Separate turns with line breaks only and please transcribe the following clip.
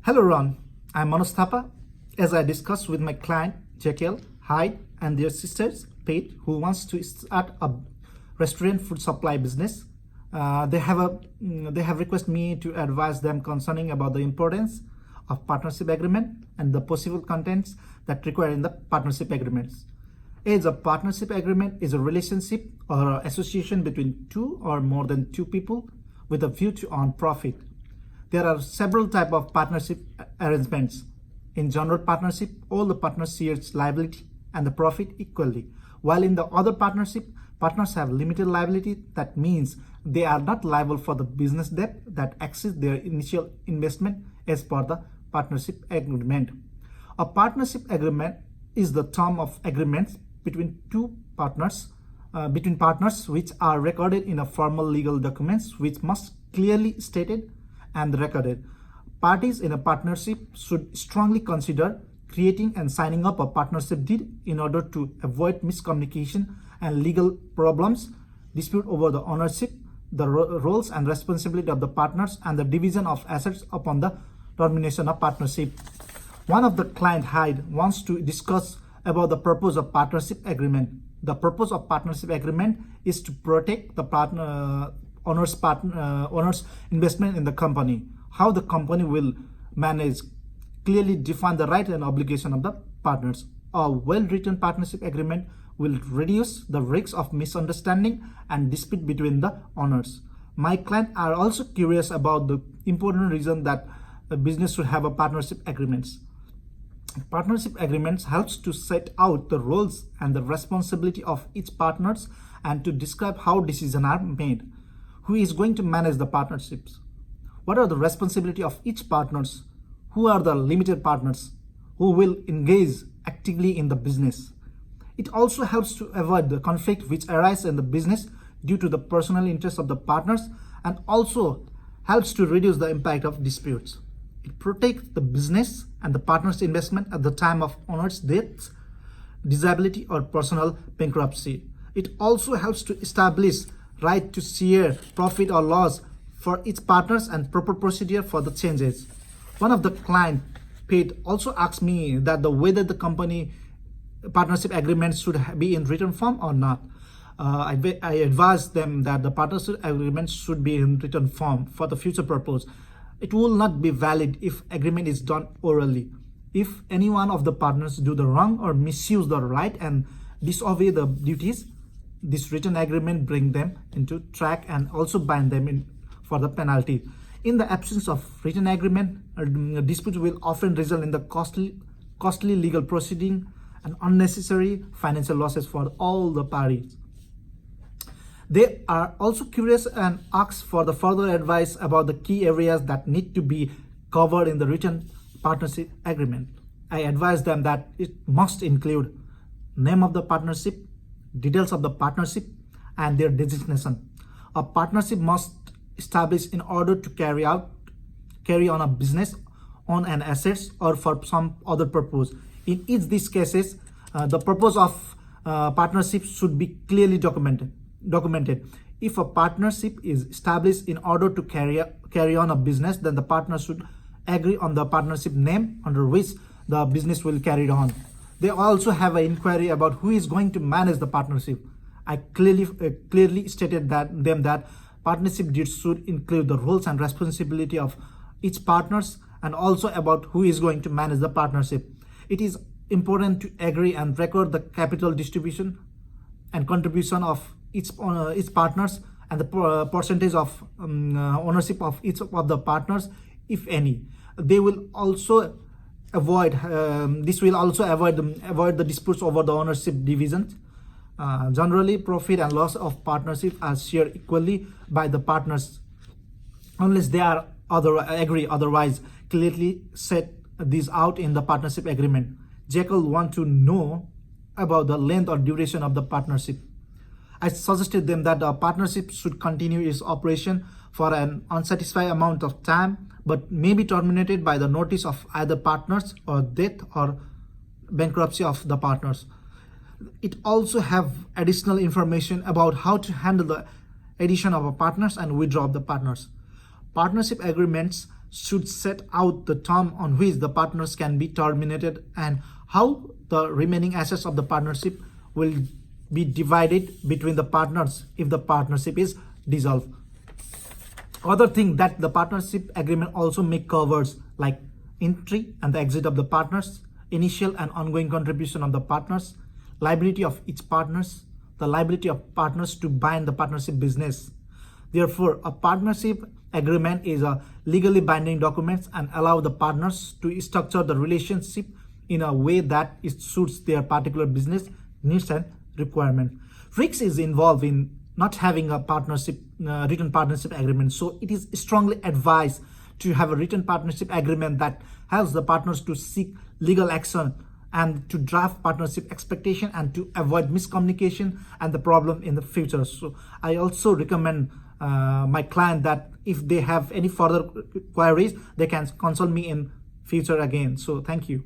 Hello Ron, I'm Manoj Thapa. As I discussed with my client Jekyll, Hyde and their sisters Pate, who wants to start a restaurant food supply business, they have requested me to advise them concerning about the importance of partnership agreement and the possible contents that require in the partnership agreements. As a partnership agreement is a relationship or association between two or more than two people with a view to earn profit. There are several types of partnership arrangements. In general partnership, all the partners share liability and the profit equally, while in the other partnership, partners have limited liability. That means they are not liable for the business debt that exceeds their initial investment as per the partnership agreement. A partnership agreement is the term of agreements between partners which are recorded in a formal legal documents which must clearly stated and recorded. Parties in a partnership should strongly consider creating and signing up a partnership deed in order to avoid miscommunication and legal problems, dispute over the ownership, the roles and responsibility of the partners, and the division of assets upon the termination of partnership. One of the client Hyde wants to discuss about the purpose of partnership agreement. The purpose of partnership agreement is to protect the owner's investment in the company. How the company will manage clearly define the right and obligation of the partners. A well-written partnership agreement will reduce the risks of misunderstanding and dispute between the owners. My clients are also curious about the important reason that a business should have a partnership agreements. Partnership agreements helps to set out the roles and the responsibility of each partners and to describe how decisions are made. Who is going to manage the partnerships? What are the responsibility of each partners? Who are the limited partners who will engage actively in the business? It also helps to avoid the conflict which arise in the business due to the personal interests of the partners, and also helps to reduce the impact of disputes. It protects the business and the partner's investment at the time of owner's death, disability, or personal bankruptcy. It also helps to establish right to share profit or loss for its partners and proper procedure for the changes. One of the client Pete also asked me that the whether the company partnership agreement should be in written form or not. I advised them that the partnership agreement should be in written form for the future purpose. It will not be valid if agreement is done orally. If any one of the partners do the wrong or misuse the right and disobey the duties, this written agreement bring them into track and also bind them in for the penalty. In the absence of written agreement, disputes will often result in the costly legal proceeding and unnecessary financial losses for all the parties. They are also curious and ask for the further advice about the key areas that need to be covered in the written partnership agreement. I advise them that it must include name of the partnership, details of the partnership, and their designation. A partnership must establish in order to carry on a business, on an assets, or for some other purpose. In each these cases, the purpose of partnership should be clearly documented. If a partnership is established in order to carry on a business, then the partners should agree on the partnership name under which the business will carry on. They also have an inquiry about who is going to manage the partnership. I clearly stated that partnership deeds should include the roles and responsibility of each partners and also about who is going to manage the partnership. It is important to agree and record the capital distribution and contribution of each partners and the percentage of ownership of each of the partners, if any. They will also avoid the disputes over the ownership divisions. Generally, profit and loss of partnership are shared equally by the partners unless they are agree otherwise. Clearly set these out in the partnership agreement. Jekyll want to know about the length or duration of the partnership. I suggested them that the partnership should continue its operation for an unsatisfied amount of time, but may be terminated by the notice of either partners or death or bankruptcy of the partners. It also have additional information about how to handle the addition of partners and withdraw of the partners. Partnership agreements should set out the term on which the partners can be terminated and how the remaining assets of the partnership will be divided between the partners if the partnership is dissolved. Other thing that the partnership agreement also make covers like entry and the exit of the partners, initial and ongoing contribution of the partners, liability of each partners, the liability of partners to bind the partnership business. Therefore, a partnership agreement is a legally binding document and allow the partners to structure the relationship in a way that it suits their particular business needs and requirement. Risk is involved in not having a partnership written partnership agreement, so it is strongly advised to have a written partnership agreement that helps the partners to seek legal action and to draft partnership expectation and to avoid miscommunication and the problem in the future. So I also recommend my client that if they have any further queries, they can consult me in future again. So thank you.